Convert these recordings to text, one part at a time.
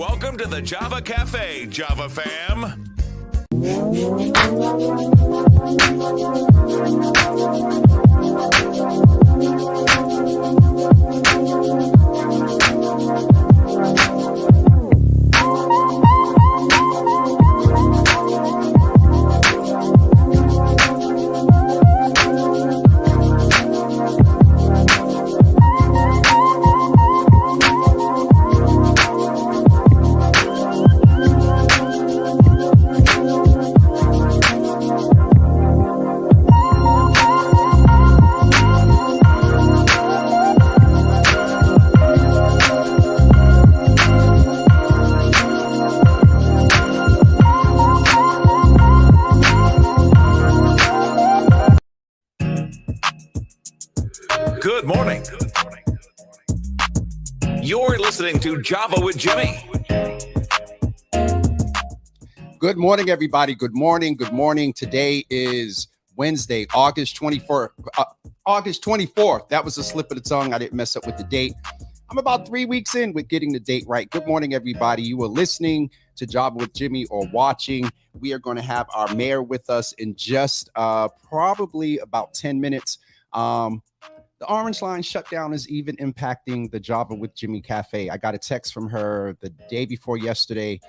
Welcome to the Java Cafe, Java fam. Good morning. You're listening to Java with Jimmy. Good morning, everybody. Good morning. Good morning. Today is Wednesday, August 24th. August 24th. That was a slip of the tongue. I didn't mess up with the date. I'm about 3 weeks in with getting the date right. Good morning, everybody. You are listening to Java with Jimmy or watching. We are going to have our mayor with us in just probably about 10 minutes. The Orange Line shutdown is even impacting the Java with Jimmy Cafe. I got a text from her the day before yesterday.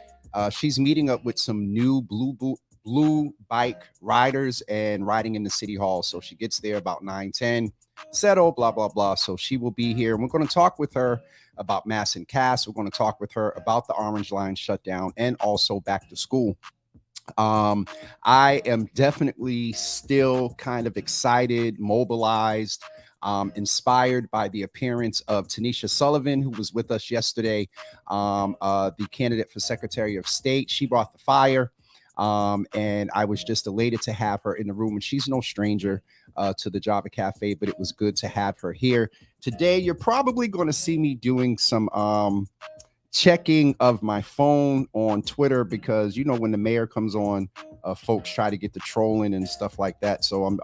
She's meeting up with some new blue bike riders and riding in the city hall. So she gets there about 9:10, settle, blah, blah, blah. So she will be here. And we're going to talk with her about Mass and Cass. We're going to talk with her about the Orange Line shutdown and also back to school. I am definitely still kind of excited, mobilized, inspired by the appearance of Tanisha Sullivan, who was with us yesterday, the candidate for Secretary of State. She brought the fire, and I was just elated to have her in the room. And she's no stranger to the Java Cafe, but it was good to have her here. Today, you're probably going to see me doing some checking of my phone on Twitter because, you know, when the mayor comes on, folks try to get the trolling and stuff like that. So I'm,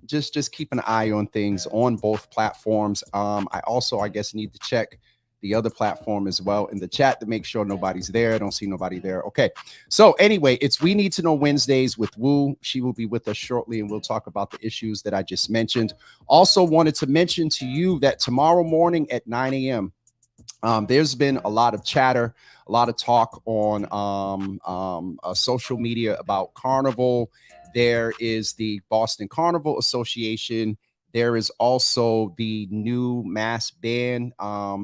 just keep an eye on things on both platforms. I also, I guess, need to check the other platform as well in the chat to make sure nobody's there. I don't see nobody there. Okay. So anyway, it's We Need to Know Wednesdays with Wu. She will be with us shortly and we'll talk about the issues that I just mentioned. Also wanted to mention to you that tomorrow morning at 9 a.m., there's been a lot of chatter, a lot of talk on social media about Carnival. There is the Boston Carnival Association. There is also the new Mass Band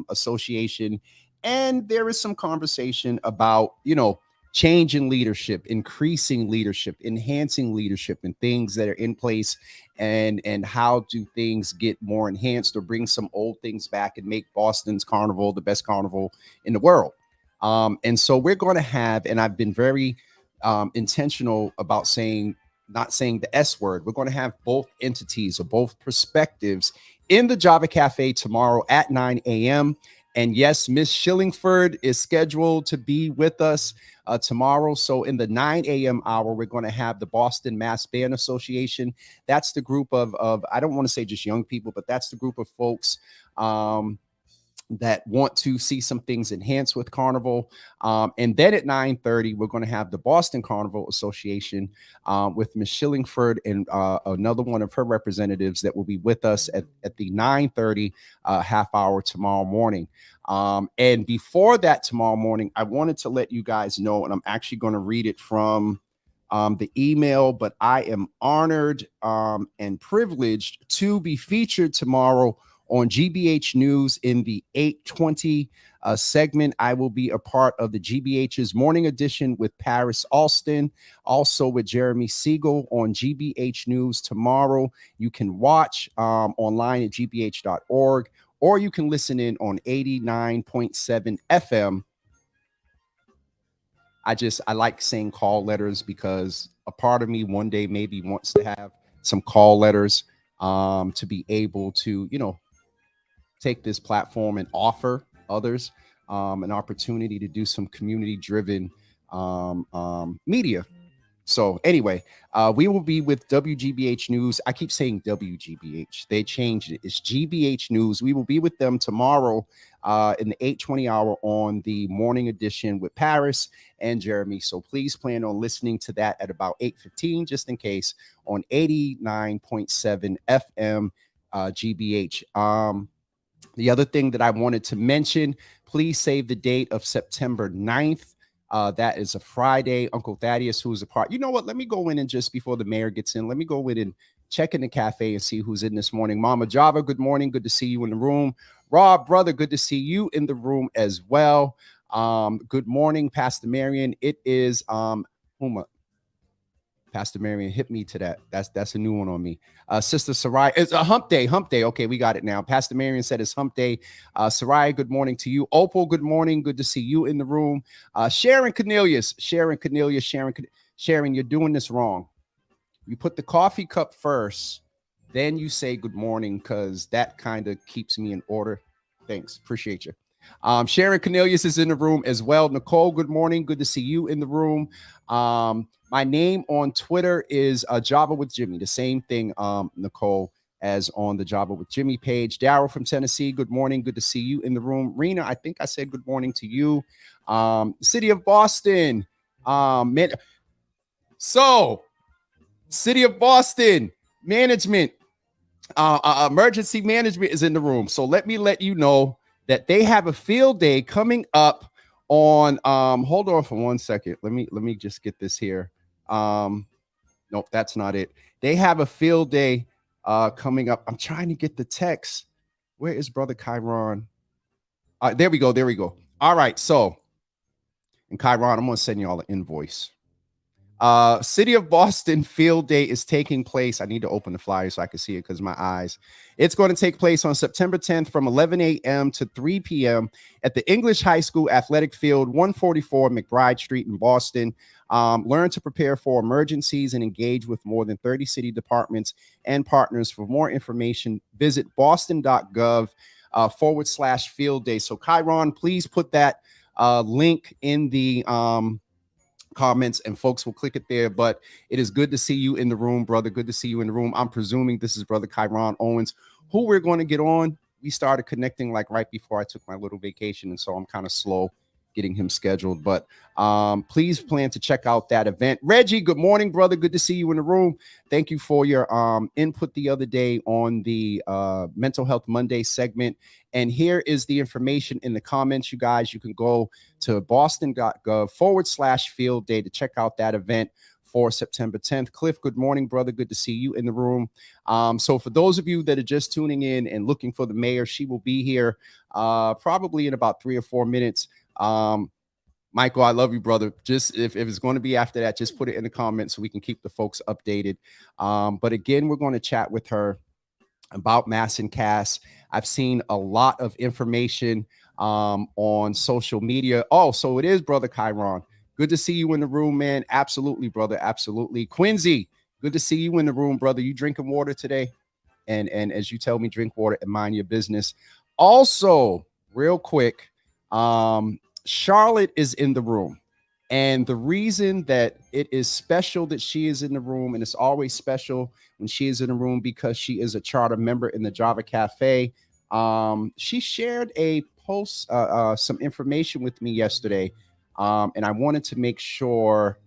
Association. And there is some conversation about, change in leadership, increasing leadership, enhancing leadership, and things that are in place, and how do things get more enhanced or bring some old things back and make Boston's Carnival the best carnival in the world. And so we're going to have, and I've been very intentional about not saying the S word. We're going to have both entities or both perspectives in the Java Cafe tomorrow at 9 a.m. And yes, Miss Shillingford is scheduled to be with us tomorrow. So in the 9 a.m. hour, we're going to have the Boston Mass Band Association. That's the group of I don't want to say just young people, but that's the group of folks that want to see some things enhanced with Carnival. And then at 9:30, we're going to have the Boston Carnival Association with Ms. Shillingford and another one of her representatives that will be with us at the 9:30 half hour tomorrow morning. And before that tomorrow morning, I wanted to let you guys know, and I'm actually going to read it from the email, but I am honored and privileged to be featured tomorrow on GBH News in the 8:20 segment. I will be a part of the GBH's morning edition with Paris Alston, also with Jeremy Siegel on GBH News tomorrow. You can watch online at gbh.org, or you can listen in on 89.7 FM. I like saying call letters because a part of me one day maybe wants to have some call letters to be able to, take this platform and offer others an opportunity to do some community-driven media. So anyway, we will be with WGBH News. I keep saying WGBH. They changed it. It's GBH News. We will be with them tomorrow in the 8:20 hour on the morning edition with Paris and Jeremy. So please plan on listening to that at about 8:15, just in case, on 89.7 FM GBH. The other thing that I wanted to mention, please save the date of September 9th. That is a Friday. Uncle Thaddeus, who's a part. You know what? Let me go in and just before the mayor gets in, let me go in and check in the cafe and see who's in this morning. Mama Java, good morning. Good to see you in the room. Rob, brother, good to see you in the room as well. Good morning, Pastor Marion. It is Huma. Pastor Marion hit me to that. That's a new one on me. Sister Sarai, it's a hump day. Hump day. Okay, we got it now. Pastor Marion said it's hump day. Sarai, good morning to you. Opal, good morning. Good to see you in the room. Sharon Cornelius, Sharon, you're doing this wrong. You put the coffee cup first, then you say good morning, because that kind of keeps me in order. Thanks. Appreciate you. Sharon Cornelius is in the room as well. Nicole, good morning. Good to see you in the room. My name on Twitter is Java with Jimmy. The same thing, Nicole, as on the Java with Jimmy page. Daryl from Tennessee, good morning. Good to see you in the room. Rena, I think I said good morning to you. City of Boston. City of Boston management, emergency management is in the room. So let me let you know that they have a field day coming up on hold on for 1 second. Let me just get this here. Nope, that's not it. They have a field day coming up. I'm trying to get the text. Where is Brother Chiron? There we go. All right, so and Chiron, I'm gonna send you all an invoice. City of Boston field day is taking place. I need to open the flyer so I can see it because my eyes. It's going to take place on September 10th from 11 a.m. to 3 p.m. at the English High School Athletic Field, 144 McBride Street in Boston. Learn to prepare for emergencies and engage with more than 30 city departments and partners. For more information, visit boston.gov /field day. So Chiron, please put that link in the comments and folks will click it there. But it is good to see you in the room, brother. Good to see you in the room. I'm presuming this is Brother Chiron Owens, who we're going to get on. We started connecting like right before I took my little vacation, and so I'm kind of slow getting him scheduled. But please plan to check out that event. Reggie, good morning, brother. Good to see you in the room. Thank you for your input the other day on the Mental Health Monday segment. And here is the information in the comments, you guys. You can go to boston.gov /field day to check out that event for September 10th. Cliff, good morning, brother. Good to see you in the room. So for those of you that are just tuning in and looking for the mayor, she will be here probably in about 3 or 4 minutes. Michael, I love you, brother. Just if it's going to be after that, just put it in the comments so we can keep the folks updated. But again, we're going to chat with her about Mass and Cass. I've seen a lot of information on social media. Oh, so it is Brother Chiron. Good to see you in the room, man. Absolutely, brother. Absolutely. Quincy, good to see you in the room, brother. You drinking water today? And as you tell me, drink water and mind your business. Also, real quick, Charlotte is in the room. And the reason that it is special that she is in the room, and it's always special when she is in the room because she is a charter member in the Java Cafe. She shared a post, some information with me yesterday. And I wanted to make sure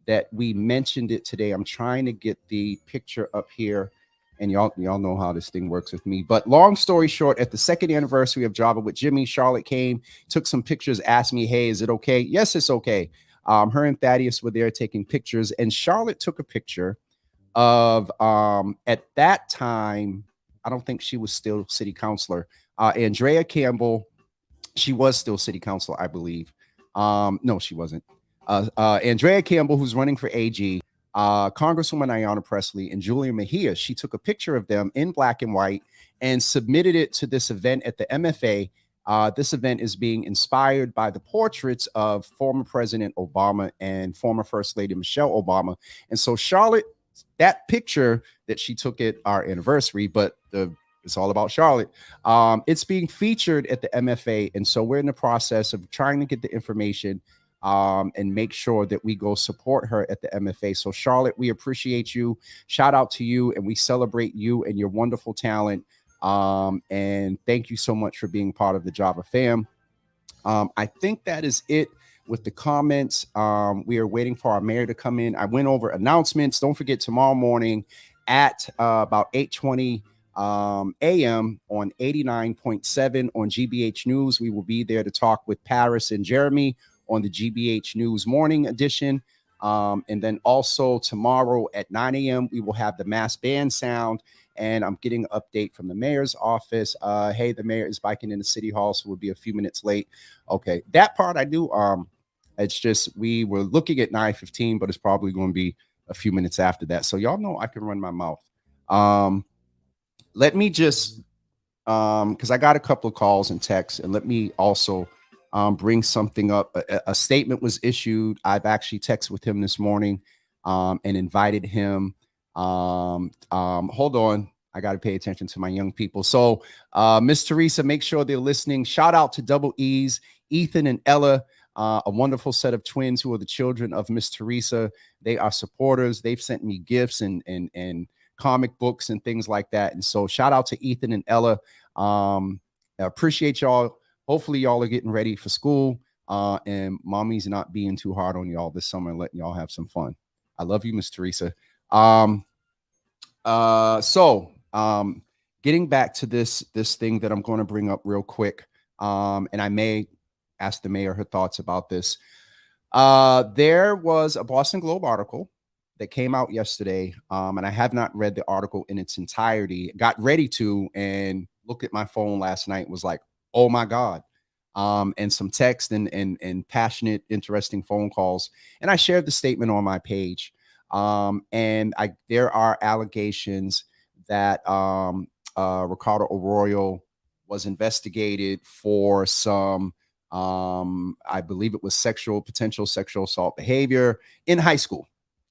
that we mentioned it today. I'm trying to get the picture up here. And y'all know how this thing works with me. But long story short, at the 2nd anniversary of Java with Jimmy, Charlotte came, took some pictures, asked me, hey, is it okay? Yes, it's okay. Her and Thaddeus were there taking pictures. And Charlotte took a picture of, at that time, I don't think she was still city councilor. Andrea Campbell, she was still city councilor, I believe. No, she wasn't. Andrea Campbell, who's running for AG, Congresswoman Ayanna Pressley, and Julia Mejia. She took a picture of them in black and white and submitted it to this event at the MFA. This event is being inspired by the portraits of former President Obama and former First Lady Michelle Obama. And so Charlotte, that picture that she took at our anniversary, but it's all about Charlotte. It's being featured at the MFA. And so we're in the process of trying to get the information and make sure that we go support her at the MFA. So Charlotte, we appreciate you. Shout out to you, and we celebrate you and your wonderful talent. And thank you so much for being part of the Java fam. I think that is it with the comments. We are waiting for our mayor to come in. I went over announcements. Don't forget, tomorrow morning at about 8:20 a.m. on 89.7 on GBH News, we will be there to talk with Paris and Jeremy on the GBH News Morning Edition. And then also tomorrow at 9 a.m., we will have the mass band sound. And I'm getting an update from the mayor's office. Hey, the mayor is biking in the city hall, so we'll be a few minutes late. Okay, that part I do. It's just we were looking at 9:15, but it's probably going to be a few minutes after that. So y'all know I can run my mouth. Let me just, because I got a couple of calls and texts, and let me also bring something up. A statement was issued. I've actually texted with him this morning and invited him. Hold on. I got to pay attention to my young people. So, Miss Teresa, make sure they're listening. Shout out to Double E's, Ethan and Ella, a wonderful set of twins who are the children of Miss Teresa. They are supporters. They've sent me gifts and comic books and things like that. And so shout out to Ethan and Ella. I appreciate y'all. Hopefully y'all are getting ready for school and mommy's not being too hard on y'all this summer and letting y'all have some fun. I love you, Miss Teresa. Getting back to this thing that I'm going to bring up real quick, and I may ask the mayor her thoughts about this. There was a Boston Globe article that came out yesterday, and I have not read the article in its entirety. Got ready to, and looked at my phone last night, was like, oh my God. And some text and passionate, interesting phone calls. And I shared the statement on my page. And there are allegations that Ricardo Arroyo was investigated for some, I believe it was potential sexual assault behavior in high school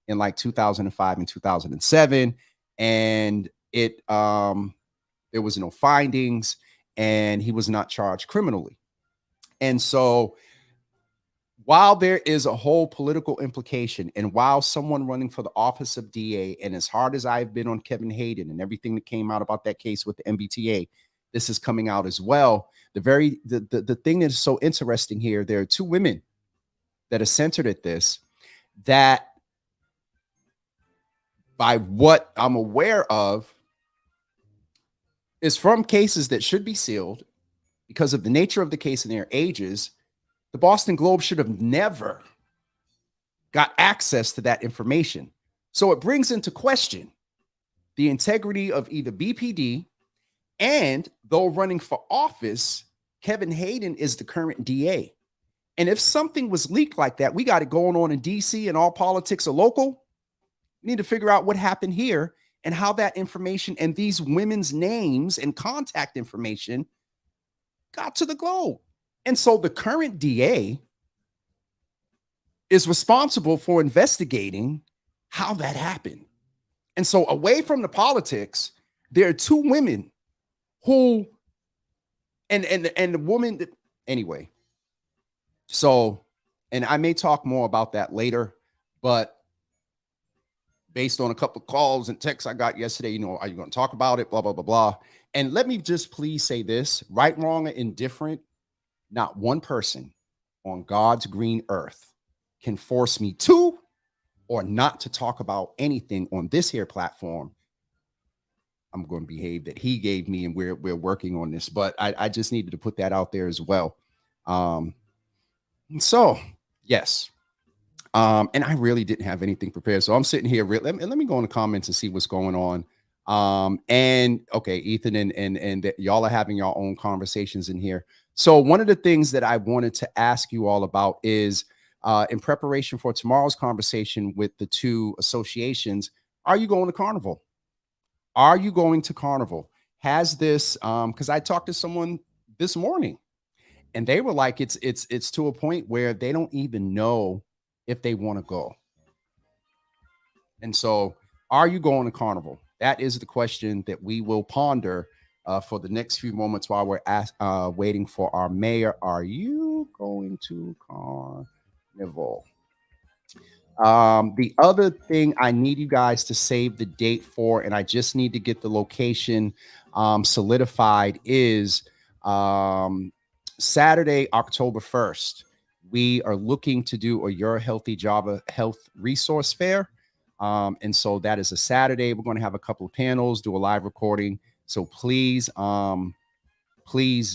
in like 2005 and 2007. And there was no findings and he was not charged criminally. And so while there is a whole political implication, and while someone running for the office of DA, and as hard as I've been on Kevin Hayden and everything that came out about that case with the MBTA, this is coming out as well. The thing that is so interesting here, there are two women that are centered at this, that by what I'm aware of is from cases that should be sealed because of the nature of the case and their ages. The Boston Globe should have never got access to that information. So it brings into question the integrity of either BPD, and though running for office, Kevin Hayden is the current DA. And if something was leaked like that, we got it going on in DC and all politics are local. We need to figure out what happened here and how that information and these women's names and contact information got to the Globe. And so the current DA is responsible for investigating how that happened. And so away from the politics, there are two women who, and the woman that, anyway. So, and I may talk more about that later, but based on a couple of calls and texts I got yesterday, are you going to talk about it? Blah, blah, blah, blah. And let me just please say this, right, wrong, or indifferent, not one person on God's green earth can force me to or not to talk about anything on this here platform. I'm going to behave that he gave me, and we're working on this, but I just needed to put that out there as well. So yes. And I really didn't have anything prepared. So I'm sitting here. Let me go in the comments and see what's going on. And okay, Ethan and y'all are having your own conversations in here. So one of the things that I wanted to ask you all about is in preparation for tomorrow's conversation with the two associations, are you going to Carnival? Are you going to Carnival? Has this, because I talked to someone this morning and they were like, it's to a point where they don't even know if they want to go. And so are you going to Carnival? That is the question that we will ponder for the next few moments while we're waiting for our mayor. Are you going to Carnival? Carnival. The other thing I need you guys to save the date for, and I just need to get the location solidified, is um, Saturday, October 1st. We are looking to do a Your Healthy Java Health Resource Fair. And so that is a Saturday. We're going to have a couple of panels, do a live recording. So please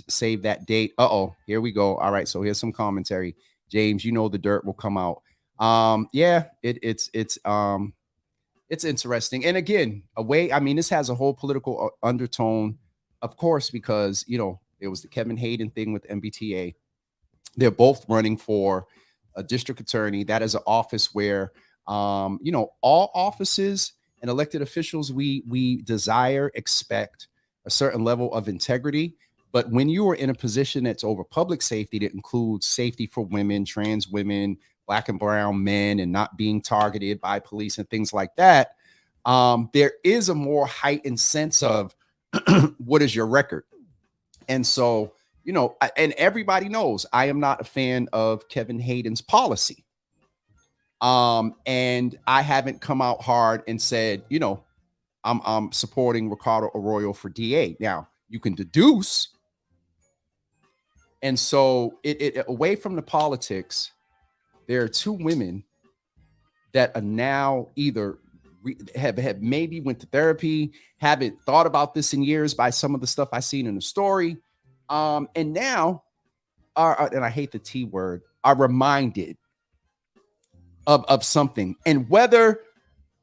save that date. Uh-oh, here we go. All right, so here's some commentary. James, you know the dirt will come out. Yeah, it's interesting. And again, I mean, this has a whole political undertone, of course, because there was the Kevin Hayden thing with MBTA. They're both running for a district attorney. That is an office where all offices and elected officials, we desire, expect a certain level of integrity. But when you are in a position that's over public safety, that includes safety for women, trans women, Black and brown men, and not being targeted by police and things like that, there is a more heightened sense of what is your record. And so, and everybody knows I am not a fan of Kevin Hayden's policy. And I haven't come out hard and said, I'm supporting Ricardo Arroyo for DA. Now, you can deduce. And so it away from the politics, there are two women that are now either have maybe went to therapy, haven't thought about this in years by some of the stuff I've seen in the story. And now are, and I hate the T word, are reminded of something. And whether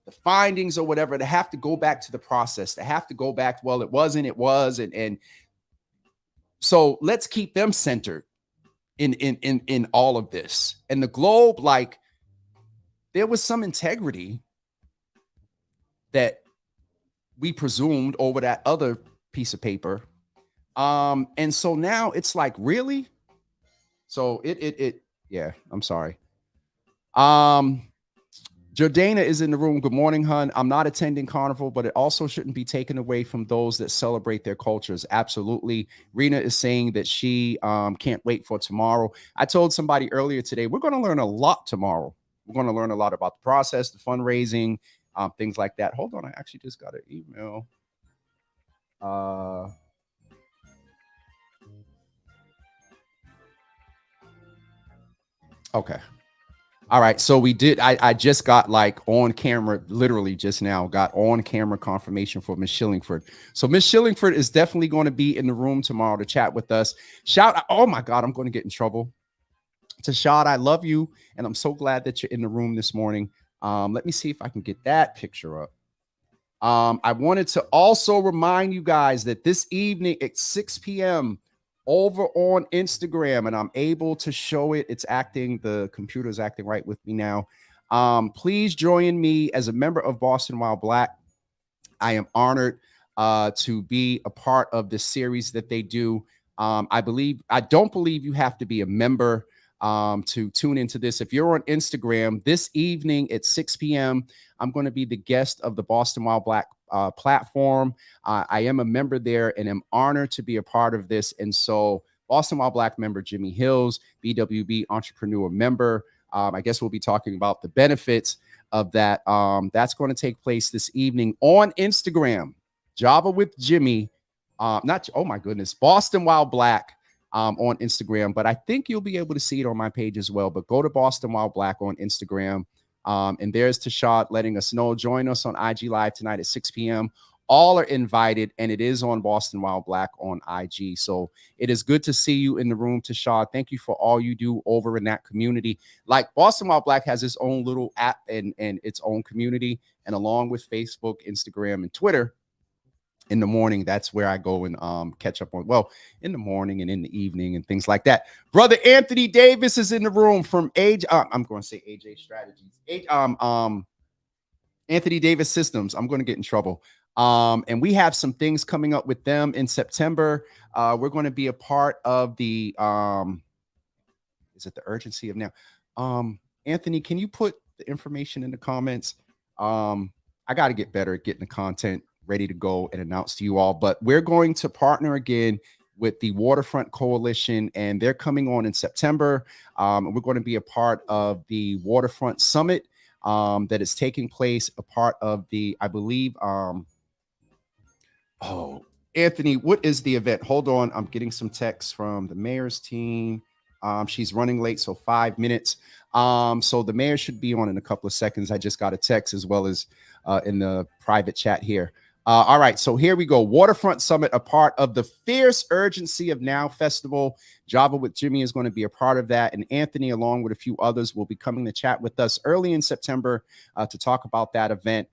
the findings or whatever, they have to go back to the process. They have to go back, well, it wasn't, it was. And so let's keep them centered in all of this. And the Globe, like, there was some integrity that we presumed over that other piece of paper. And so now it's like, really? So yeah, I'm sorry. Jordana is in the room. Good morning, hun. I'm not attending Carnival, but it also shouldn't be taken away from those that celebrate their cultures. Absolutely. Rena is saying that she can't wait for tomorrow. I told somebody earlier today, we're going to learn a lot tomorrow. We're going to learn a lot about the process, the fundraising, things like that. Hold on. I actually just got an email. Okay. All right. So we did. I just got like on camera, literally just now got on camera confirmation for Miss Shillingford. So Miss Shillingford is definitely going to be in the room tomorrow to chat with us. Shout out. Oh my God, I'm going to get in trouble. Tashad, I love you. And I'm so glad that you're in the room this morning. Let me see if I can get that picture up. I wanted to also remind you guys that this evening at 6 p.m. over on Instagram, and I'm able to show it. It's acting, the computer's acting right with me now. Please join me as a member of Boston While Black. I am honored to be a part of this series that they do. I don't believe you have to be a member to tune into this. If you're on Instagram this evening at 6 p.m., I'm going to be the guest of the Boston While Black platform. I am a member there and am honored to be a part of this. And so Boston While Black member Jimmy Hills, BWB entrepreneur member. I guess we'll be talking about the benefits of that. That's going to take place this evening on Instagram. Java with Jimmy. Oh my goodness. Boston While Black on Instagram. But I think you'll be able to see it on my page as well. But go to Boston While Black on Instagram. And there's Tashad letting us know. Join us on IG Live tonight at 6 p.m. All are invited, and it is on Boston While Black on IG. So it is good to see you in the room, Tashad. Thank you for all you do over in that community. Like, Boston While Black has its own little app and its own community. And along with Facebook, Instagram, and Twitter, in the morning, that's where I go and catch up on, well, in the morning and in the evening and things like that. Brother Anthony Davis is in the room from I'm going to say AJ Strategies. Anthony Davis Systems. I'm going to get in trouble. And we have some things coming up with them in September. We're going to be a part of the is it the urgency of now? Anthony, can you put the information in the comments? I got to get better at getting the content ready to go and announce to you all. But we're going to partner again with the Waterfront Coalition, and they're coming on in September. And we're going to be a part of the Waterfront Summit that is taking place, a part of the, I believe, oh, Anthony, what is the event? Hold on. I'm getting some texts from the mayor's team. She's running late, so 5 minutes. So the mayor should be on in a couple of seconds. I just got a text as well as in the private chat here. All right, so here we go. Waterfront Summit, a part of the Fierce Urgency of Now Festival. Java with Jimmy is going to be a part of that. And Anthony, along with a few others, will be coming to chat with us early in September to talk about that event.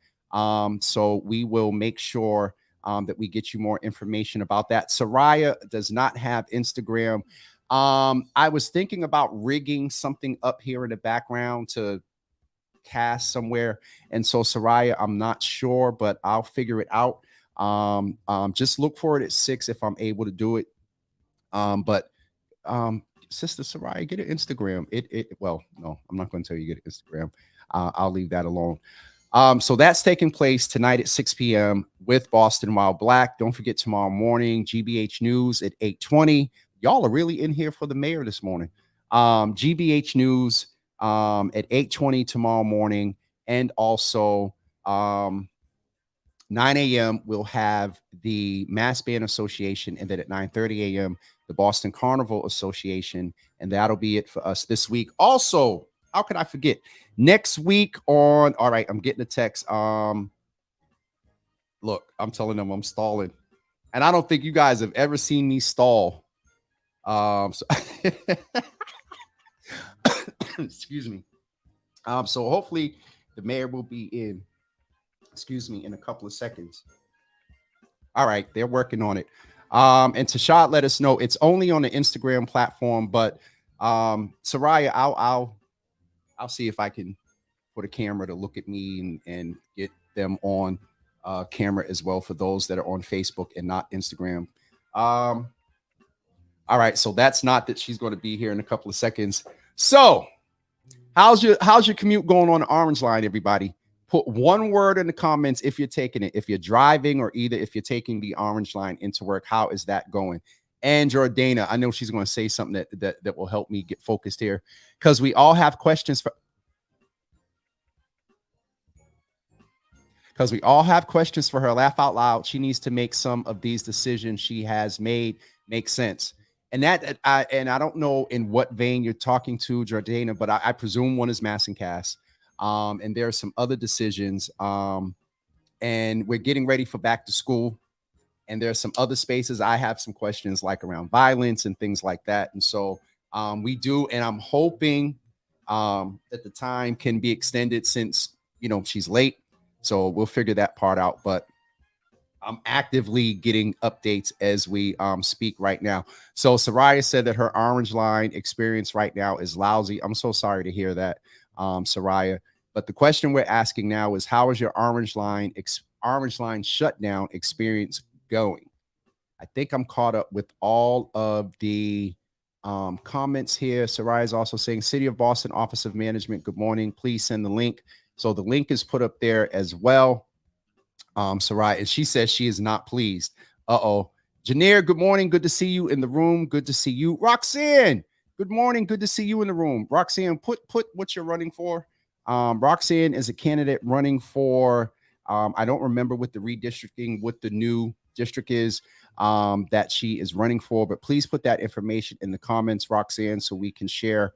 So we will make sure that we get you more information about that. Soraya does not have Instagram. I was thinking about rigging something up here in the background to cast somewhere. And so Soraya, I'm not sure, but I'll figure it out. Just look for it at 6 if I'm able to do it. But Sister Soraya, get an Instagram. Well, no, I'm not going to tell you get an Instagram. I'll leave that alone. So that's taking place tonight at 6 p.m. with Boston While Black. Don't forget tomorrow morning, GBH News at 8:20. Y'all are really in here for the mayor this morning. GBH News at 8:20 tomorrow morning. And also 9 a.m. we'll have the Mass Band Association. And then at 9:30 a.m., the Boston Carnival Association. And that'll be it for us this week. Also, how could I forget? Next week on, all right, I'm getting a text. Look, I'm telling them I'm stalling. And I don't think you guys have ever seen me stall. Excuse me. So hopefully the mayor will be in, in a couple of seconds. All right, they're working on it. And Tashad let us know it's only on the Instagram platform, but Soraya, I'll see if I can put a camera to look at me and get them on camera as well for those that are on Facebook and not Instagram. All right, so that's not that she's going to be here in a couple of seconds. So how's your commute going on the Orange Line, everybody? Put one word in the comments if you're taking it. If you're driving or either if you're taking the Orange Line into work, how is that going? And Jordana, I know she's going to say something that will help me get focused here because we all have questions for. Because we all have questions for her. Laugh out loud. She needs to make some of these decisions she has made make sense. And I don't know in what vein you're talking to, Jordana, but I presume one is Mass and Cass. And there are some other decisions. And we're getting ready for back to school. And there's some other spaces. I have some questions like around violence and things like that. And so we do. And I'm hoping that the time can be extended since, she's late. So we'll figure that part out. But I'm actively getting updates as we speak right now. So Soraya said that her Orange Line experience right now is lousy. I'm so sorry to hear that, Soraya. But the question we're asking now is, how is your Orange Line shutdown experience going? I think I'm caught up with all of the comments here. Soraya is also saying, City of Boston Office of Management, good morning. Please send the link. So the link is put up there as well. Soraya, and she says she is not pleased. Janeer, good morning. Good to see you in the room. Good to see you. Roxanne, good morning. Good to see you in the room. Roxanne, put what you're running for. Roxanne is a candidate running for, I don't remember what the redistricting, what the new district is that she is running for, but please put that information in the comments, Roxanne, so we can share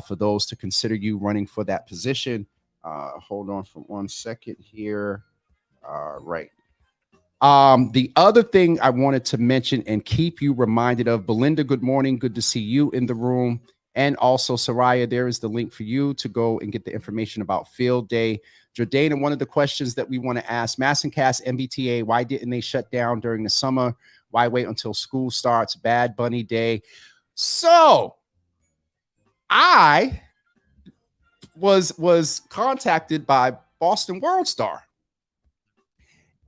for those to consider you running for that position. Hold on for 1 second here. Right. The other thing I wanted to mention and keep you reminded of, Belinda, good morning. Good to see you in the room. And also, Soraya, there is the link for you to go and get the information about Field Day. Jordana, one of the questions that we want to ask, Mass and Cass, MBTA, why didn't they shut down during the summer? Why wait until school starts? Bad Bunny Day. So I was contacted by Boston World Star.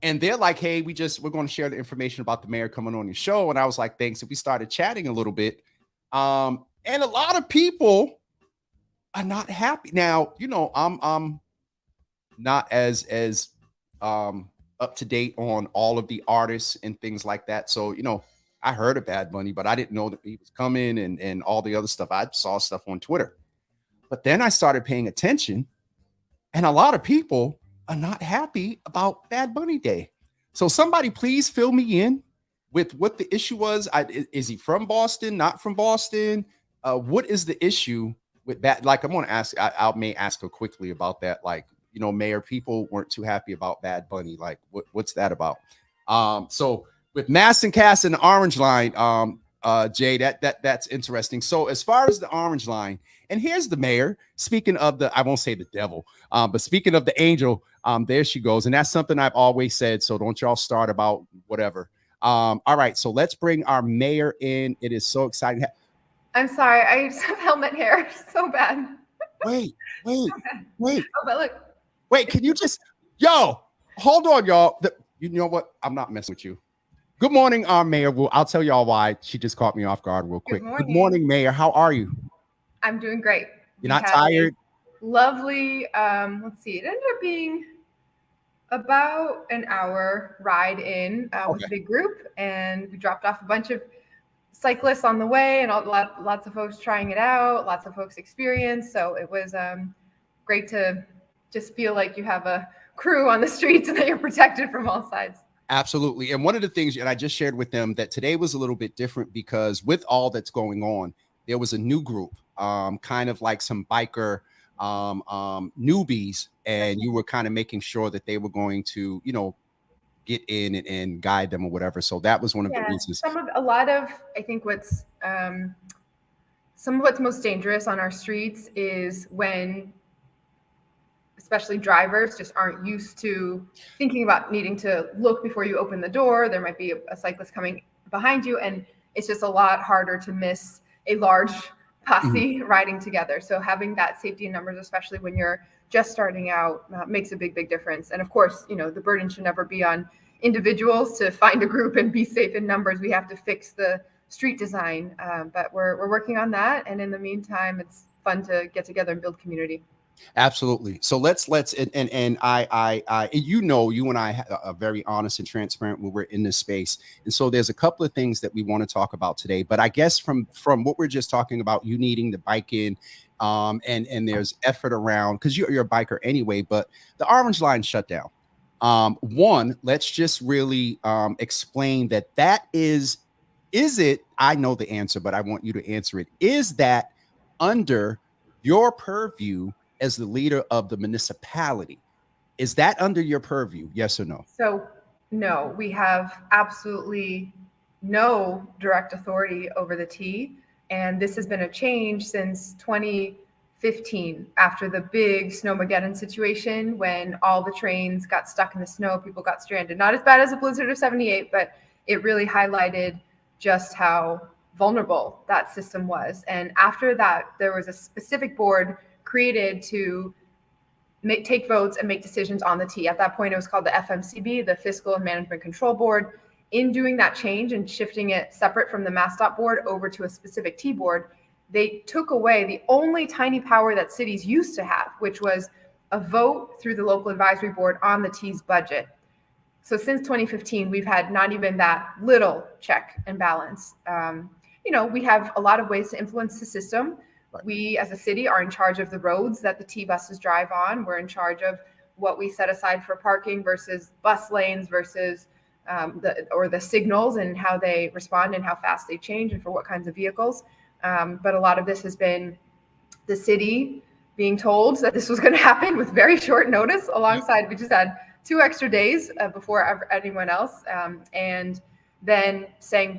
And they're like, hey, we're going to share the information about the mayor coming on your show. And I was like, thanks. And we started chatting a little bit. And a lot of people are not happy. Now, I'm not as up to date on all of the artists and things like that. So, I heard of Bad Bunny, but I didn't know that he was coming and all the other stuff. I saw stuff on Twitter. But then I started paying attention, and a lot of people are not happy about Bad Bunny Day. So somebody please fill me in with what the issue was. Is he from Boston? Not from Boston? What is the issue with that? Like, I'm going to ask. I may ask her quickly about that. Like, Mayor, people weren't too happy about Bad Bunny. Like, what's that about? So with Mass and Cass and the Orange Line, Jay, that's interesting. So as far as the Orange Line, and here's the mayor. Speaking of I won't say the devil, but speaking of the angel, there she goes. And that's something I've always said. So don't y'all start about whatever. All right, so let's bring our mayor in. It is so exciting. I'm sorry, I just have helmet hair. So bad. Wait. Oh, but look. Wait, can you just, hold on, y'all. You know what? I'm not messing with you. Good morning, Mayor. Well, I'll tell y'all why. She just caught me off guard real quick. Good morning, Mayor. How are you? I'm doing great. You're not tired? Lovely. Let's see. It ended up being about an hour ride in with a big group, and we dropped off a bunch of cyclists on the way, and lots of folks trying it out, lots of folks experience. So it was great to just feel like you have a crew on the streets and that you're protected from all sides. Absolutely. And one of the things, and I just shared with them that today was a little bit different because with all that's going on, there was a new group, kind of like some biker newbies, and you were kind of making sure that they were going to, get in and guide them or whatever. So that was one of the reasons. I think some of what's most dangerous on our streets is when especially drivers just aren't used to thinking about needing to look before you open the door. There might be a cyclist coming behind you, and it's just a lot harder to miss a large posse riding together. So having that safety in numbers, especially when you're just starting out, makes a big difference. And of course, the burden should never be on individuals to find a group and be safe in numbers. We have to fix the street design, but we're working on that. And in the meantime, it's fun to get together and build community. Absolutely. So let's and I you and I are very honest and transparent when we're in this space. And so there's a couple of things that we want to talk about today. But I guess from what we're just talking about, you needing to bike in, and there's effort around because you're a biker anyway. But the Orange Line shut down. One, let's just really explain that is it? I know the answer, but I want you to answer it. Is that under your purview as the leader of the municipality? Is that under your purview? Yes or no? So no, we have absolutely no direct authority over the T. And this has been a change since 2015 after the big Snowmageddon situation when all the trains got stuck in the snow, people got stranded. Not as bad as a blizzard of 78, but it really highlighted just how vulnerable that system was. And after that, there was a specific board created to take votes and make decisions on the T. At that point, it was called the FMCB, the Fiscal and Management Control Board. In doing that change and shifting it separate from the MassDOT board over to a specific T board, they took away the only tiny power that cities used to have, which was a vote through the local advisory board on the T's budget. So since 2015, we've had not even that little check and balance. We have a lot of ways to influence the system. We as a city are in charge of the roads that the T buses drive on. We're in charge of what we set aside for parking versus bus lanes versus the signals and how they respond and how fast they change and for what kinds of vehicles. But a lot of this has been the city being told that this was going to happen with very short notice alongside, we just had 2 extra days before anyone else. And then saying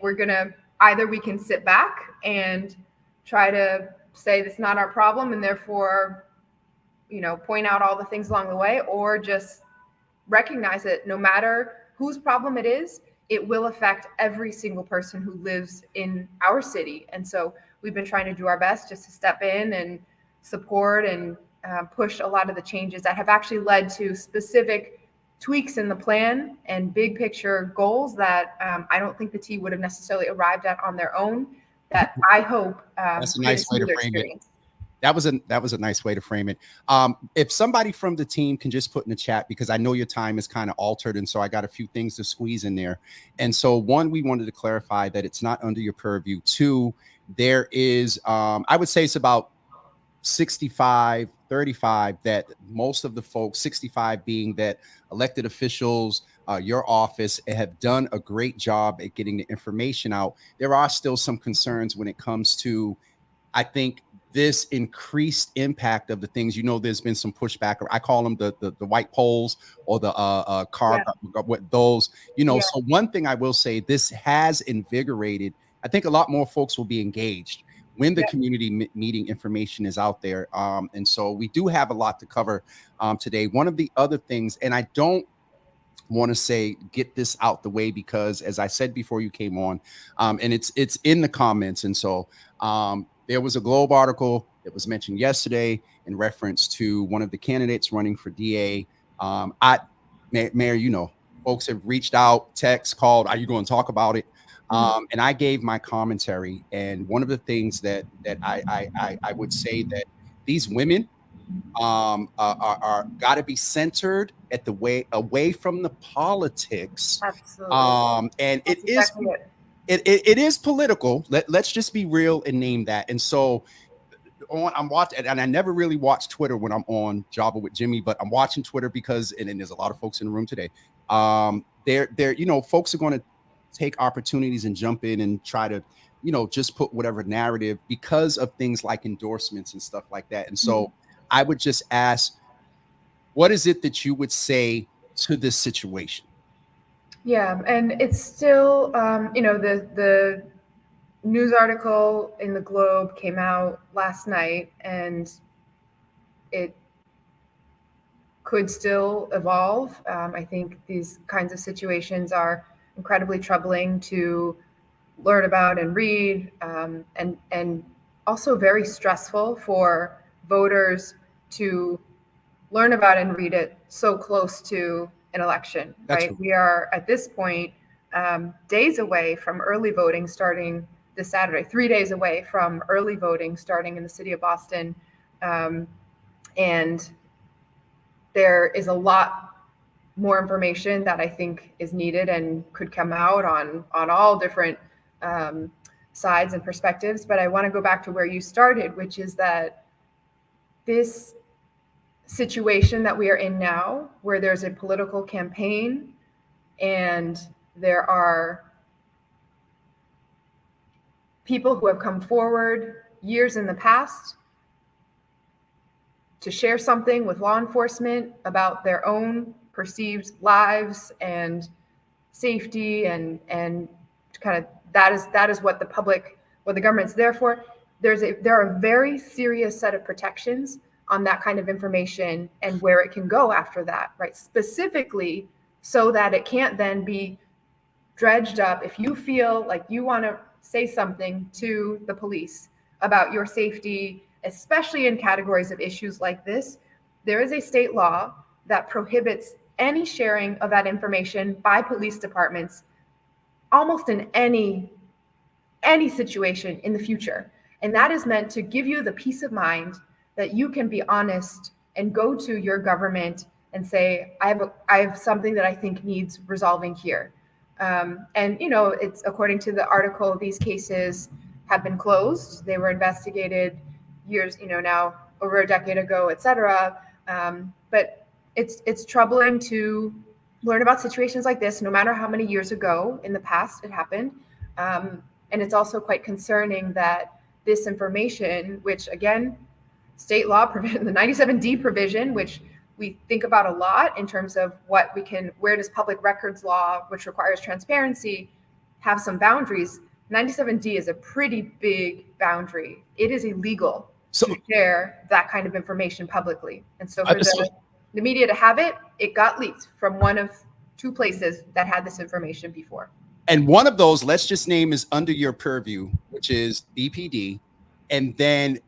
either we can sit back and try to say it's not our problem and therefore, point out all the things along the way, or just recognize that no matter whose problem it is, it will affect every single person who lives in our city. And so we've been trying to do our best just to step in and support and push a lot of the changes that have actually led to specific tweaks in the plan and big picture goals that I don't think the T would have necessarily arrived at on their own. That I hope that's a nice way to frame it. That was a nice way to frame it. If somebody from the team can just put in the chat, because I know your time is kind of altered, and so I got a few things to squeeze in there. And so, one, we wanted to clarify that it's not under your purview. Two, there is, I would say it's about 65-35 that most of the folks, 65 being that elected officials, your office have done a great job at getting the information out. There are still some concerns when it comes to, I think, this increased impact of the things. There's been some pushback. I call them the white poles, or the car, with those. Yeah. So one thing I will say, this has invigorated. I think a lot more folks will be engaged when the community meeting information is out there. And so we do have a lot to cover today. One of the other things, and I don't want to say get this out the way, because as I said before you came on, and it's in the comments. And so there was a Globe article that was mentioned yesterday in reference to one of the candidates running for DA. Mayor, folks have reached out, text, called, are you going to talk about it? And I gave my commentary. And one of the things that I would say, that these women are got to be centered at the way away from the politics. Absolutely. And That's it is exactly it is political. Let's just be real and name that. And so I'm watching, and I never really watch Twitter when I'm on Java with Jimmy, but I'm watching Twitter because, and there's a lot of folks in the room today. Folks are going to take opportunities and jump in and try to, just put whatever narrative, because of things like endorsements and stuff like that. And so I would just ask, what is it that you would say to this situation? Yeah, and it's still, the news article in the Globe came out last night, and it could still evolve. I think these kinds of situations are incredibly troubling to learn about and read, and also very stressful for voters to learn about and read it so close to an election, right? We are at this point days away from early voting starting this Saturday, 3 days away from early voting starting in the city of Boston. And there is a lot more information that I think is needed and could come out on all different sides and perspectives. But I want to go back to where you started, which is that this situation that we are in now, where there's a political campaign and there are people who have come forward years in the past to share something with law enforcement about their own perceived lives and safety, and kind of that is what the government's there for. There are a very serious set of protections on that kind of information and where it can go after that, right? Specifically so that it can't then be dredged up. If you feel like you want to say something to the police about your safety, especially in categories of issues like this, there is a state law that prohibits any sharing of that information by police departments almost in any situation in the future. And that is meant to give you the peace of mind that you can be honest and go to your government and say, I have something that I think needs resolving here. And it's according to the article, these cases have been closed. They were investigated years, now over a decade ago, et cetera. But it's troubling to learn about situations like this, no matter how many years ago in the past it happened. And it's also quite concerning that this information, which again, state law, the 97D provision, which we think about a lot in terms of where does public records law, which requires transparency, have some boundaries. 97D is a pretty big boundary. It is illegal to share that kind of information publicly. And so for the media to have it, it got leaked from one of two places that had this information before. And one of those, let's just name, is under your purview, which is BPD. And then,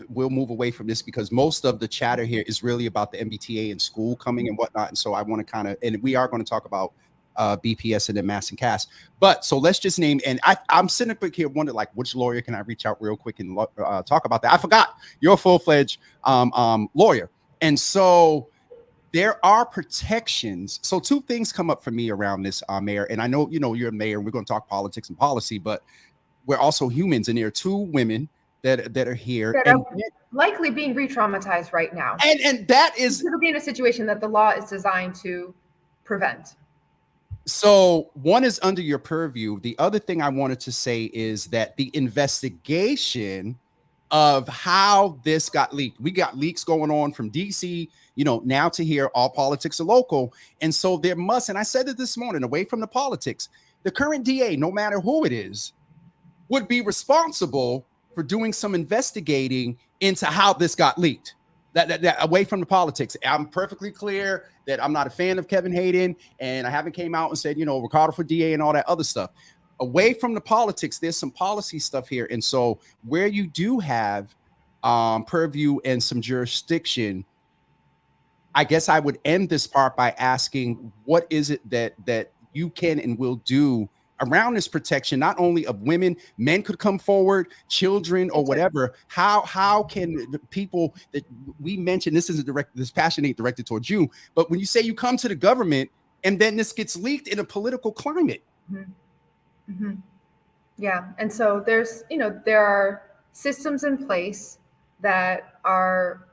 we'll move away from this because most of the chatter here is really about the MBTA and school coming and whatnot. And so I want to and we are going to talk about BPS and then Mass and Cass. But so let's just name, and I'm sitting up here wondering, like, which lawyer can I reach out real quick and talk about that? I forgot you're a full-fledged lawyer. And so there are protections. So two things come up for me around this, Mayor. And I know, you're a mayor and we're going to talk politics and policy, but we're also humans. And there are two women that are here. That are likely being re-traumatized right now. And that is... It'll be in a situation that the law is designed to prevent. So one is under your purview. The other thing I wanted to say is that the investigation of how this got leaked. We got leaks going on from DC, now to here, all politics are local. And so there must, and I said it this morning, away from the politics, the current DA, no matter who it is, would be responsible for doing some investigating into how this got leaked. That away from the politics. I'm perfectly clear that I'm not a fan of Kevin Hayden, and I haven't came out and said, Ricardo for DA and all that other stuff. Away from the politics, there's some policy stuff here. And so where you do have purview and some jurisdiction, I guess I would end this part by asking, what is it that you can and will do around this protection, not only of women, men could come forward, children or whatever. How can the people that we mentioned, this passion ain't directed towards you, but when you say you come to the government and then this gets leaked in a political climate. Mm-hmm. Mm-hmm. Yeah. And so there are systems in place that are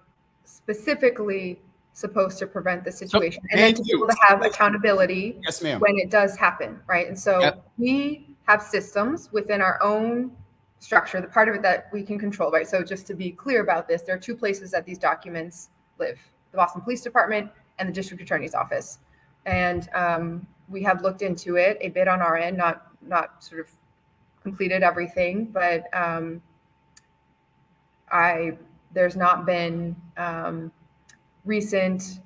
specifically supposed to prevent the situation, and then to be able to have accountability when it does happen, right? And so we have systems within our own structure, the part of it that we can control, right? So just to be clear about this, there are two places that these documents live: the Boston Police Department and the District Attorney's Office. And we have looked into it a bit on our end, not sort of completed everything, but there's not been recent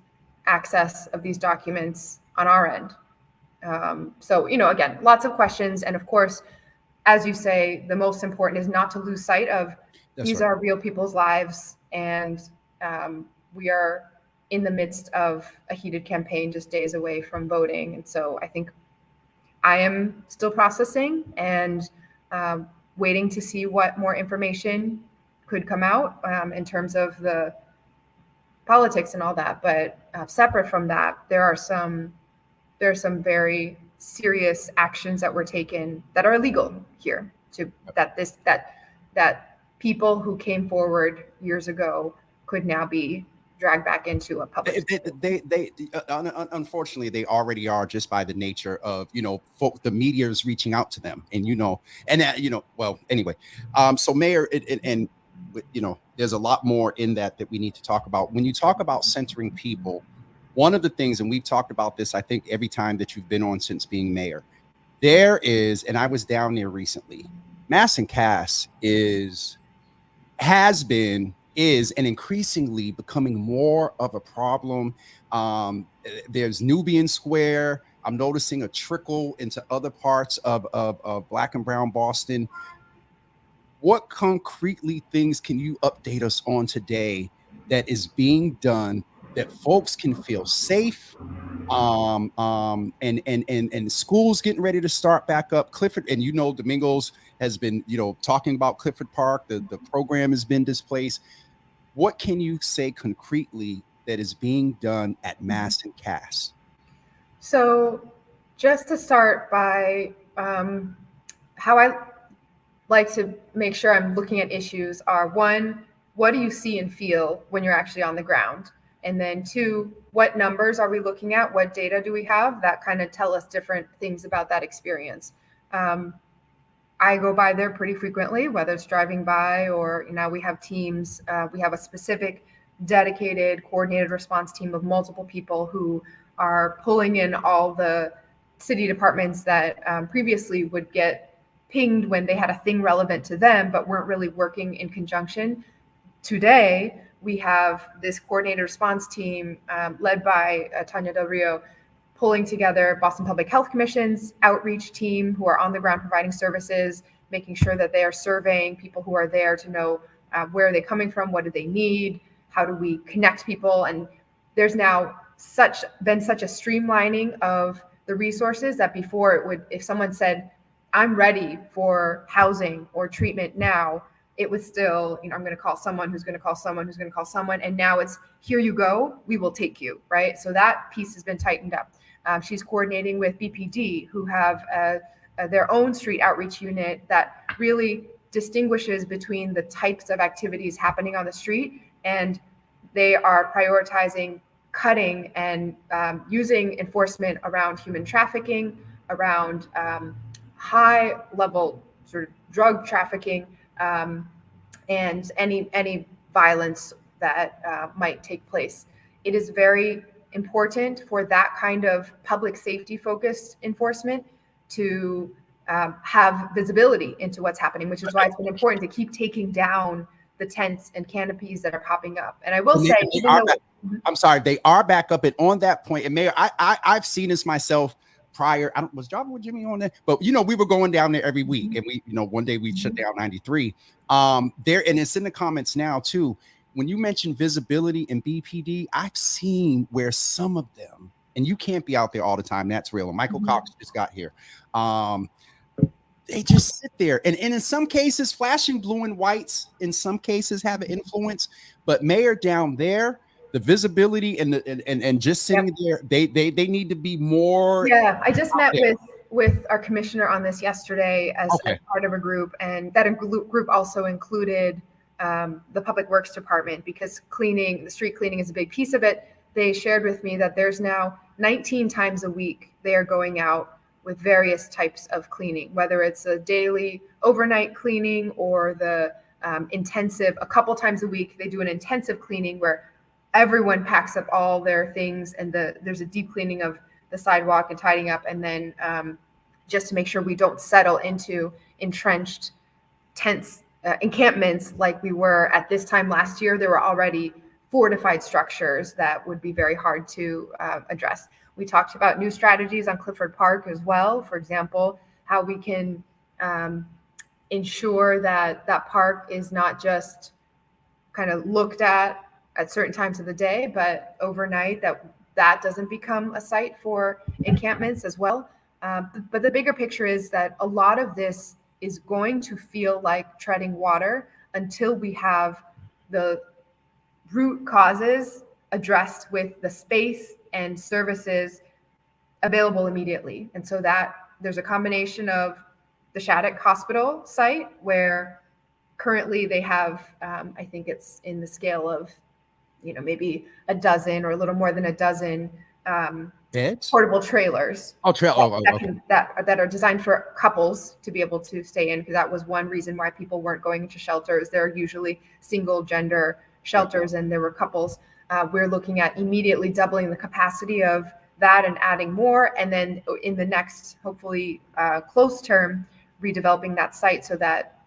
access of these documents on our end. So, again, lots of questions. And of course, as you say, the most important is not to lose sight of these are real people's lives. And we are in the midst of a heated campaign, just days away from voting. And so I think I am still processing and waiting to see what more information could come out in terms of the politics and all that. But separate from that, there are some very serious actions that were taken that are illegal here, that people who came forward years ago could now be dragged back into a public. They unfortunately they already are, just by the nature of the media is reaching out to them, and well, anyway, so Mayor, and there's a lot more in that we need to talk about. When you talk about centering people, one of the things, and we've talked about this, I think every time that you've been on since being mayor, there is, and I was down there recently, Mass and Cass has been, and increasingly becoming more of a problem. There's Nubian Square. I'm noticing a trickle into other parts of Black and Brown Boston. What concretely things can you update us on today that is being done that folks can feel safe? And schools getting ready to start back up. Clifford, and Domingos has been talking about Clifford Park. The program has been displaced. What can you say concretely that is being done at Mass and Cass? So just to start by how I like to make sure I'm looking at issues are: one, what do you see and feel when you're actually on the ground? And then two, what numbers are we looking at? What data do we have that kind of tell us different things about that experience? I go by there pretty frequently, whether it's driving by or, we have teams. We have a specific dedicated coordinated response team of multiple people who are pulling in all the city departments that previously would get pinged when they had a thing relevant to them, but weren't really working in conjunction. Today, we have this coordinated response team led by Tanya Del Rio, pulling together Boston Public Health Commission's outreach team who are on the ground providing services, making sure that they are surveying people who are there to know where are they coming from, what do they need, how do we connect people. And there's now been such a streamlining of the resources that before it would, if someone said, I'm ready for housing or treatment now, it was still, I'm going to call someone who's going to call someone who's going to call someone. And now it's, here you go, we will take you, right? So that piece has been tightened up. She's coordinating with BPD, who have their own street outreach unit that really distinguishes between the types of activities happening on the street, and they are prioritizing cutting and using enforcement around human trafficking, around high level sort of drug trafficking, and any violence that might take place. It is very important for that kind of public safety focused enforcement to have visibility into what's happening, which is why it's been important to keep taking down the tents and canopies that are popping up. And I will say, I'm sorry, they are back up. And on that point, and Mayor, I've seen this myself prior. Was Java with Jimmy on there? But we were going down there every week, and we, one day we shut down 93. There, and it's in the comments now too. When you mention visibility and BPD, I've seen where some of them, and you can't be out there all the time. That's real. And Michael Cox just got here. They just sit there, and in some cases, flashing blue and whites in some cases have an influence. But Mayor, down there, the visibility and just sitting there, they need to be more. Yeah, I just met with our commissioner on this yesterday as part of a group, and that group also included the Public Works Department, because the street cleaning is a big piece of it. They shared with me that there's now 19 times a week they are going out with various types of cleaning, whether it's a daily overnight cleaning or the intensive, a couple times a week, they do an intensive cleaning where everyone packs up all their things, and there's a deep cleaning of the sidewalk and tidying up. And then just to make sure we don't settle into entrenched tents, encampments like we were at this time last year. There were already fortified structures that would be very hard to address. We talked about new strategies on Clifford Park as well. For example, how we can ensure that that park is not just kind of looked at certain times of the day, but overnight, that doesn't become a site for encampments as well. But the bigger picture is that a lot of this is going to feel like treading water until we have the root causes addressed with the space and services available immediately. And so that there's a combination of the Shattuck Hospital site, where currently they have, I think it's in the scale of, maybe a dozen or a little more than a dozen portable trailers. That are designed for couples to be able to stay in, because that was one reason why people weren't going into shelters. They're usually single gender shelters, and there were couples. We're looking at immediately doubling the capacity of that and adding more, and then in the next, hopefully close term, redeveloping that site so that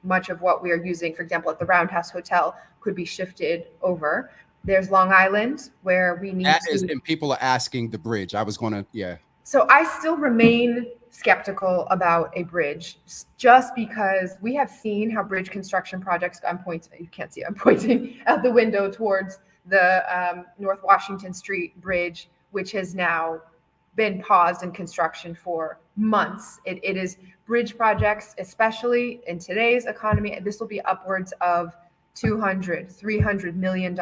much of what we are using, for example, at the Roundhouse Hotel, could be shifted over. There's Long Island, where we need and people are asking the bridge. I was going to, So I still remain skeptical about a bridge, just because we have seen how bridge construction projects, you can't see, I'm pointing out the window towards the North Washington Street Bridge, which has now been paused in construction for months. It is bridge projects, especially in today's economy, and this will be upwards of $200-300 million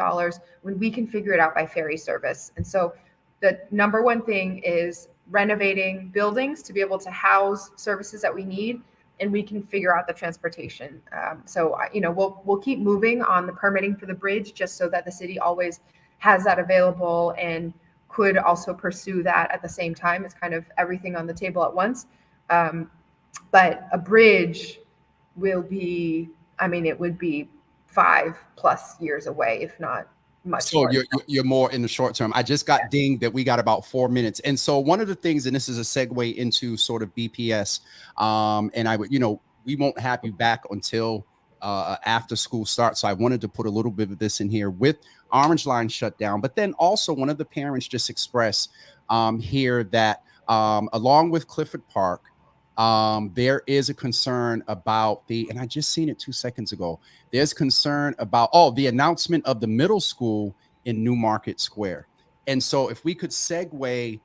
when we can figure it out by ferry service. And so the number one thing is renovating buildings to be able to house services that we need, and we can figure out the transportation. So we'll keep moving on the permitting for the bridge, just so that the city always has that available and could also pursue that at the same time. It's kind of everything on the table at once. But a bridge will be, it would be 5+ years away, if not much. So you're more in the short term. I just got dinged that we got about 4 minutes. And so one of the things, and this is a segue into sort of BPS, and I would, we won't have you back until after school starts. So I wanted to put a little bit of this in here with Orange Line shut down. But then also one of the parents just expressed here that along with Clifford Park, there is a concern about and I just seen it 2 seconds ago. There's concern about, the announcement of the middle school in Newmarket Square. And so if we could segue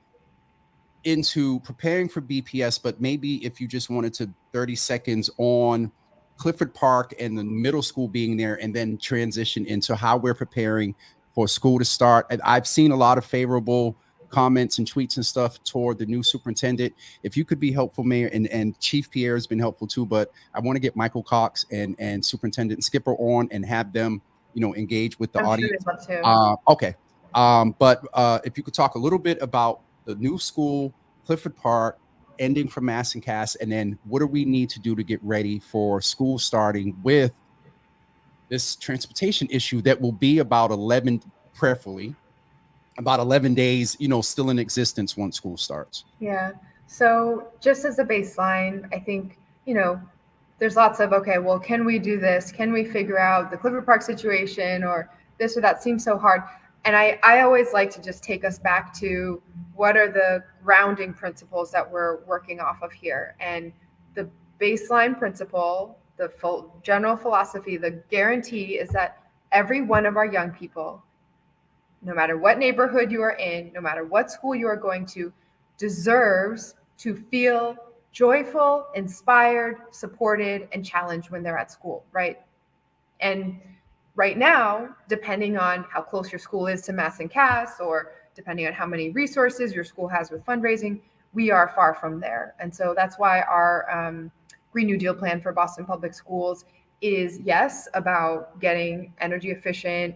into preparing for BPS, but maybe if you just wanted to 30 seconds on Clifford Park and the middle school being there, and then transition into how we're preparing for school to start. And I've seen a lot of favorable comments and tweets and stuff toward the new superintendent. If you could be helpful, Mayor, and Chief Pierre has been helpful too, but I want to get Michael Cox and Superintendent Skipper on and have them, engage with the I'm sure audience. they'd love to. Okay. But if you could talk a little bit about the new school, Clifford Park, ending for Mass and Cass, and then what do we need to do to get ready for school starting with this transportation issue that will be about 11, prayerfully, about 11 days, still in existence once school starts. Yeah. So just as a baseline, I think, there's lots of, okay, well, can we do this? Can we figure out the Clifford Park situation or this or that seems so hard? And I always like to just take us back to what are the grounding principles that we're working off of here. And the baseline principle, the full general philosophy, the guarantee is that every one of our young people, no matter what neighborhood you are in, no matter what school you are going to, deserves to feel joyful, inspired, supported, and challenged when they're at school, right? And right now, depending on how close your school is to Mass and Cass, or depending on how many resources your school has with fundraising, we are far from there. And so that's why our Green New Deal plan for Boston Public Schools is, yes, about getting energy efficient,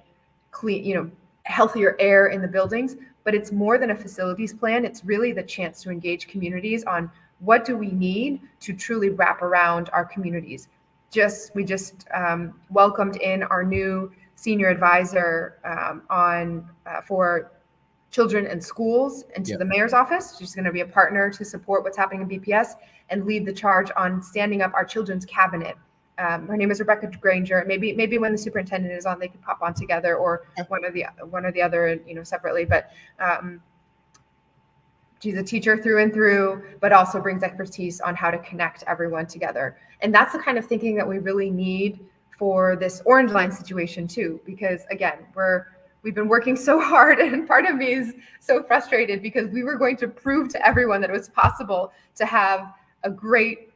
clean, healthier air in the buildings, but it's more than a facilities plan. It's really the chance to engage communities on what do we need to truly wrap around our communities. We just welcomed in our new senior advisor for children and schools into the mayor's office. She's going to be a partner to support what's happening in BPS and lead the charge on standing up our children's cabinet. Her name is Rebecca Granger. Maybe when the superintendent is on, they could pop on together, or one or the other, separately. But she's a teacher through and through, but also brings expertise on how to connect everyone together. And that's the kind of thinking that we really need for this Orange Line situation too, because again, we've been working so hard, and part of me is so frustrated because we were going to prove to everyone that it was possible to have a great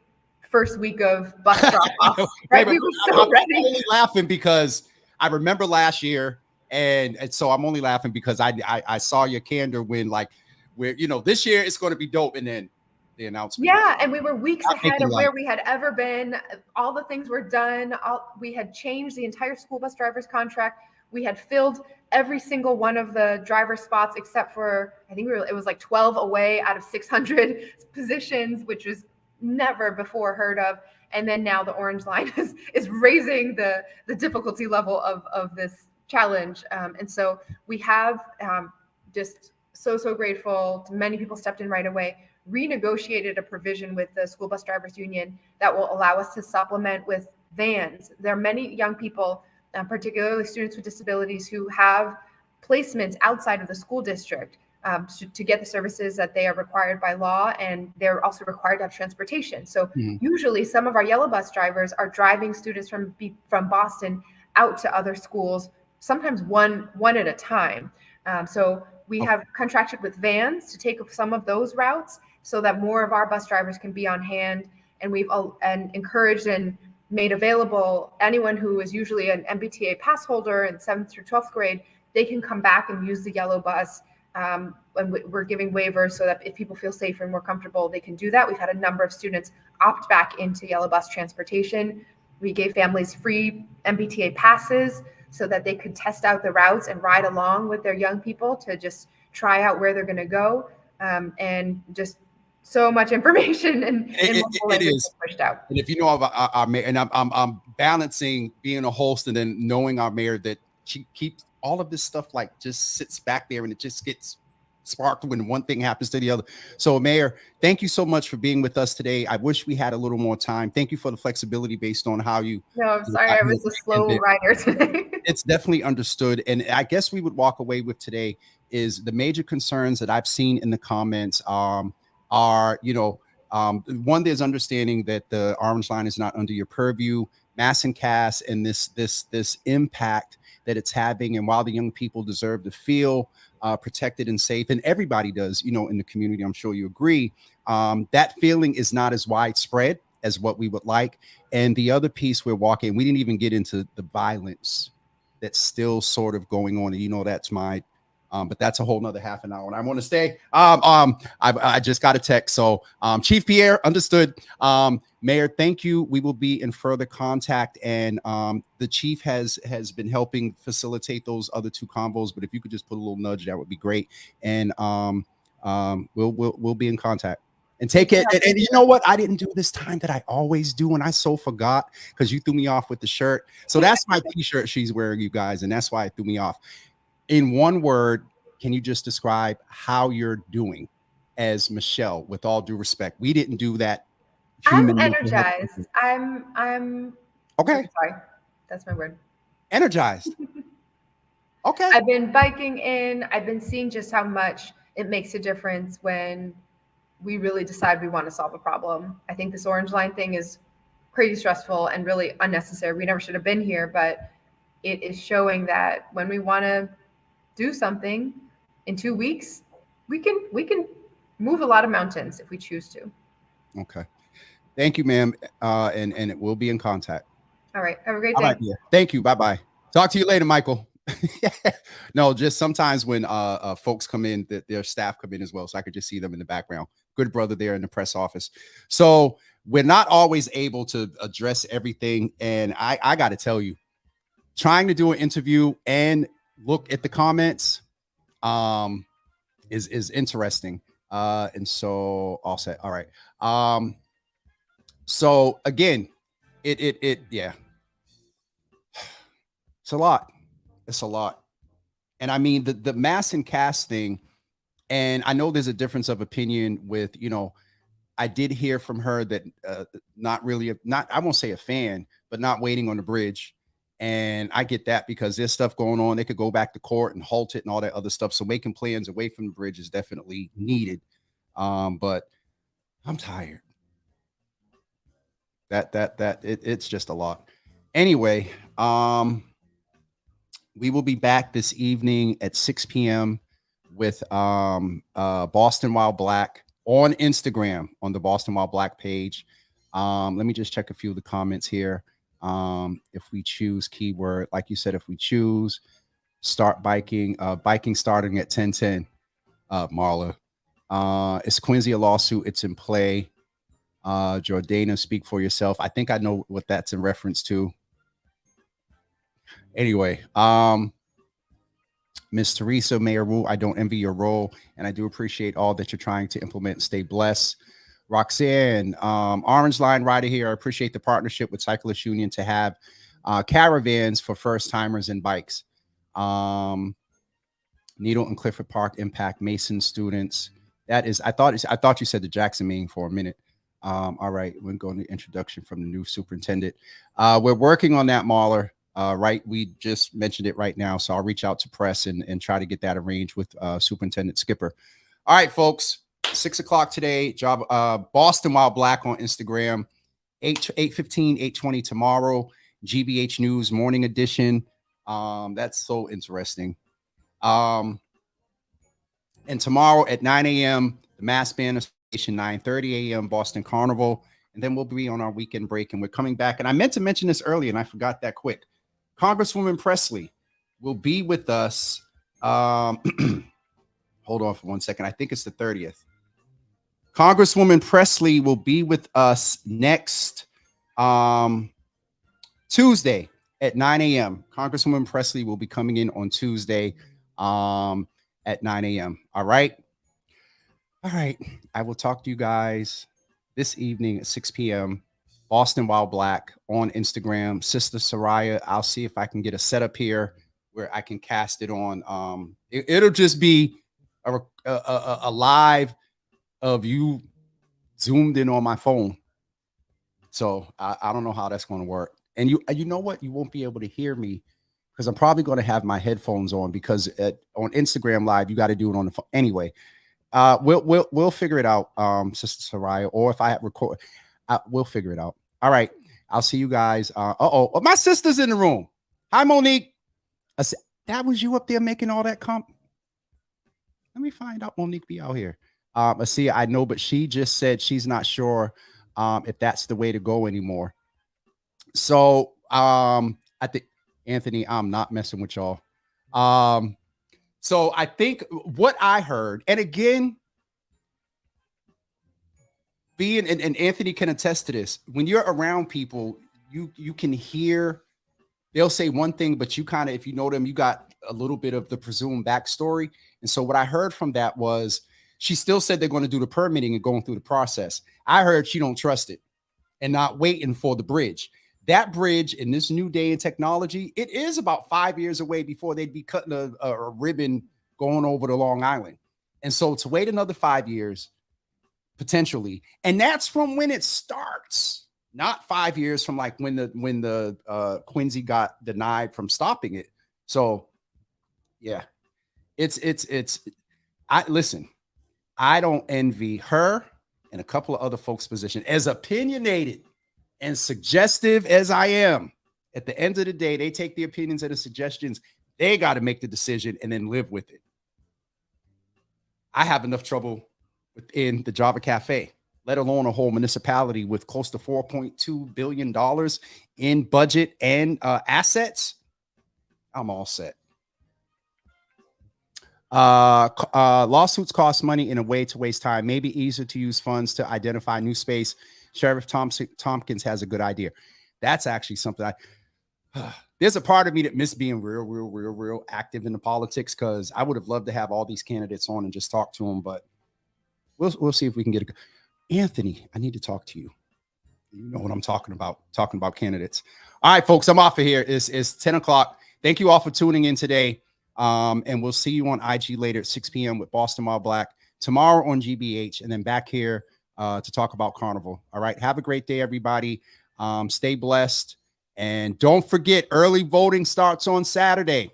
first week of bus drop-off. Right? We were so ready. I'm only laughing because I remember last year, and so I'm only laughing because I saw your candor when, like, where this year it's going to be dope, and then the announcement. Yeah, and we were weeks ahead of where we had ever been. All the things were done. We had changed the entire school bus driver's contract. We had filled every single one of the driver spots except for, I think it was like 12 away out of 600 positions, which was never before heard of. And then now the Orange Line is raising the difficulty level of this challenge. And so we have just so grateful. Many people stepped in right away, renegotiated a provision with the School Bus Drivers Union that will allow us to supplement with vans. There are many young people, particularly students with disabilities, who have placements outside of the school district to get the services that they are required by law, and they're also required to have transportation. So usually some of our yellow bus drivers are driving students from Boston out to other schools, sometimes one at a time. So we have contracted with vans to take some of those routes so that more of our bus drivers can be on hand. And we've encouraged and made available anyone who is usually an MBTA pass holder in 7th through 12th grade, they can come back and use the yellow bus. And we're giving waivers so that if people feel safer and more comfortable, they can do that. We've had a number of students opt back into yellow bus transportation. We gave families free MBTA passes so that they could test out the routes and ride along with their young people to just try out where they're going to go. And just so much information and it is pushed out. And if you know our mayor, and I'm balancing being a host and then knowing our mayor, that she keeps all of this stuff like just sits back there and it just gets sparked when one thing happens to the other. So Mayor, thank you so much for being with us today. I wish we had a little more time. Thank you for the flexibility based on how you. No, I'm sorry, I was a slow rider today. It's definitely understood. And I guess we would walk away with today is the major concerns that I've seen in the comments are, one, there's understanding that the Orange Line is not under your purview. mass and cast and this impact that it's having, and while the young people deserve to feel protected and safe, and everybody does, you know, in the community, I'm sure you agree, that feeling is not as widespread as what we would like. And the other piece we're walking, we didn't even get into the violence that's still sort of going on. And you know, that's my but that's a whole nother half an hour. And I want to stay. I just got a text. So Chief Pierre, understood. Mayor, thank you. We will be in further contact. And the chief has been helping facilitate those other two convos. But if you could just put a little nudge, that would be great. And we'll be in contact. And take it. And you know what? I didn't do this time that I always do, and I so forgot because you threw me off with the shirt. So that's my T-shirt she's wearing, you guys, and that's why it threw me off. In one word, can you just describe how you're doing as Michelle? With all due respect, we didn't do that. I'm energized. I'm okay. Sorry, that's my word. Energized. Okay. I've been biking in. I've been seeing just how much it makes a difference when we really decide we want to solve a problem. I think this orange line thing is crazy stressful and really unnecessary. We never should have been here, but it is showing that when we want to do something in 2 weeks, we can move a lot of mountains if we choose to. Okay. Thank you, ma'am. And we'll be in contact. All right. Have a great day. Right, yeah. Thank you. Bye-bye. Talk to you later, Michael. No, just sometimes when folks come in, their staff come in as well, so I could just see them in the background. Good brother there in the press office. So we're not always able to address everything. And I got to tell you, trying to do an interview and look at the comments is interesting. And so all set. All right. So again, yeah, it's a lot. It's a lot. And I mean, the mass and cast thing, and I know there's a difference of opinion with, you know, I did hear from her that not really, I won't say a fan, but not waiting on the bridge. And I get that because there's stuff going on. They could go back to court and halt it and all that other stuff. So making plans away from the bridge is definitely needed. But I'm tired. It's just a lot. Anyway, we will be back this evening at 6 p.m. with Boston Wild Black on Instagram on the Boston Wild Black page. Let me just check a few of the comments here. If we choose keyword, like you said, if we choose start biking, biking starting at 10:10, Marla. Is Quincy a lawsuit? It's in play. Jordana, speak for yourself. I think I know what that's in reference to. Anyway, Miss Teresa, Mayor Wu, I don't envy your role, and I do appreciate all that you're trying to implement. Stay blessed. Roxanne, Orange Line Rider here. I appreciate the partnership with Cyclist Union to have caravans for first timers and bikes. Needle and Clifford Park impact Mason students. That is, I thought you said the Jackson Maine for a minute. All right, we're going to introduction from the new superintendent. We're working on that, Marler. Right, we just mentioned it right now, so I'll reach out to press and try to get that arranged with Superintendent Skipper. All right, folks, 6 o'clock today. Boston Wild Black on Instagram. 8:15, 8:20 tomorrow. GBH News Morning Edition. That's so interesting. And tomorrow at 9 a.m. the Mass Band Station, 9:30 a.m. Boston Carnival, and then we'll be on our weekend break, and we're coming back. And I meant to mention this earlier, and I forgot that quick. Congresswoman Presley will be with us. Hold on for 1 second. I think it's the 30th. Congresswoman Presley will be with us next Tuesday at 9 a.m. Congresswoman Presley will be coming in on Tuesday at 9 a.m. All right. All right. I will talk to you guys this evening at 6 p.m. Boston Wild Black on Instagram. Sister Soraya, I'll see if I can get a setup here where I can cast it on. It'll just be a live of you zoomed in on my phone. So I don't know how that's going to work. And you know what? You won't be able to hear me because I'm probably going to have my headphones on because on Instagram Live, you got to do it on the phone. Anyway, we'll figure it out, Sister Soraya, or if I record, we'll figure it out. All right. I'll see you guys. Oh, my sister's in the room. Hi, Monique. I said, that was you up there making all that comp. Let me find out. Monique be out here. I see. I know, but she just said she's not sure if that's the way to go anymore. So I think, Anthony, I'm not messing with y'all. So I think what I heard, and again, being and Anthony can attest to this, when you're around people, you can hear, they'll say one thing, but you kind of, if you know them, you got a little bit of the presumed backstory. And so what I heard from that was she still said they're going to do the permitting and going through the process. I heard she don't trust it and not waiting for the bridge. That bridge in this new day in technology, it is about 5 years away before they'd be cutting a ribbon going over to Long Island. And so to wait another 5 years, potentially, and that's from when it starts, not 5 years from like when the Quincy got denied from stopping it. So yeah, listen, I don't envy her and a couple of other folks' position. As opinionated and suggestive as I am, at the end of the day, they take the opinions and the suggestions. They got to make the decision and then live with it. I have enough trouble within the Java Cafe, let alone a whole municipality with close to $4.2 billion in budget and assets. I'm all set. Lawsuits cost money in a way to waste time. Maybe easier to use funds to identify new space. Sheriff Tompkins has a good idea. That's actually something there's a part of me that miss being real active in the politics, because I would have loved to have all these candidates on and just talk to them, but we'll see if we can get Anthony, I need to talk to you. You know what I'm talking about candidates. All right, folks, I'm off of here. It's 10 o'clock. Thank you all for tuning in today. And we'll see you on IG later at 6 p.m. with Boston Mall Black, tomorrow on GBH, and then back here to talk about Carnival. All right. Have a great day, everybody. Stay blessed. And don't forget, early voting starts on Saturday.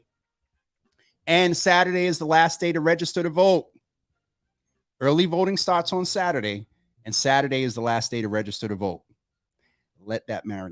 And Saturday is the last day to register to vote. Early voting starts on Saturday, and Saturday is the last day to register to vote. Let that marinate.